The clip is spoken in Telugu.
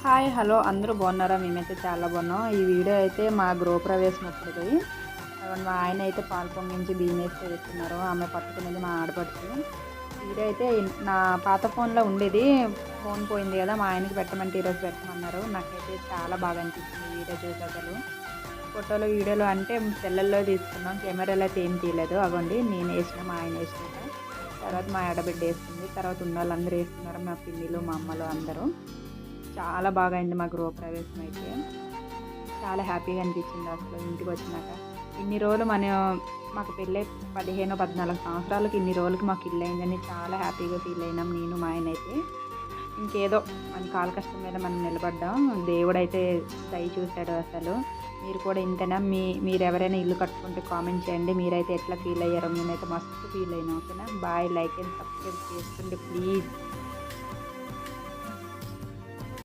హాయ్ హలో అందరూ బాగున్నారా? మేమైతే చాలా బాగున్నాం. ఈ వీడియో అయితే మా గృహప్రవేశం అప్పుడుది. మా ఆయన అయితే పాలు పొంగించి బియ్యం వేస్తే వేస్తున్నారు. ఆమె పట్టుకునేది మా ఆడపడుచు. వీడియో అయితే నా పాత ఫోన్లో ఉండేది. ఫోన్ పోయింది కదా, మా ఆయనకి పెట్టమంటే ఈరోజు పెట్టమన్నారు. నాకైతే చాలా బాగా అనిపించింది వీడియో చూసి. అసలు ఫోటోలు వీడియోలు అంటే సెల్లల్లో తీసుకున్నాం, కెమెరాలో అయితే ఏం తీయలేదు. అవ్వండి నేను వేసిన, మా ఆయన వేసినాక తర్వాత మా ఆడబిడ్డ వేస్తుంది, తర్వాత ఉన్న వాళ్ళందరూ వేస్తున్నారు, మా పిన్నిలు మా అమ్మలు అందరూ. చాలా బాగా అయింది మా గృహప్రవేశం అయితే. చాలా హ్యాపీగా అనిపించింది అసలు ఇంటికి వచ్చినాక. ఇన్ని రోజులు మాకు పెళ్ళై 15, 14 సంవత్సరాలకి ఇన్ని రోజులకి మాకు ఇల్లు అయిందని చాలా హ్యాపీగా ఫీల్ అయినాం నేను మా ఆయన అయితే. ఇంకేదో మన కాలు కష్టం మీద మనం నిలబడ్డాం. దేవుడైతే దయ చూశాడు అసలు. మీరు కూడా ఇంతేనా? మీరు ఎవరైనా ఇల్లు కట్టుకుంటే కామెంట్ చేయండి. మీరైతే ఎట్లా ఫీల్ అయ్యారో? మేమైతే మస్తు ఫీల్ అయినాం. ఓకేనా? బాయ్. లైక్ అండ్ సబ్స్క్రైబ్ చేసుకోండి ప్లీజ్.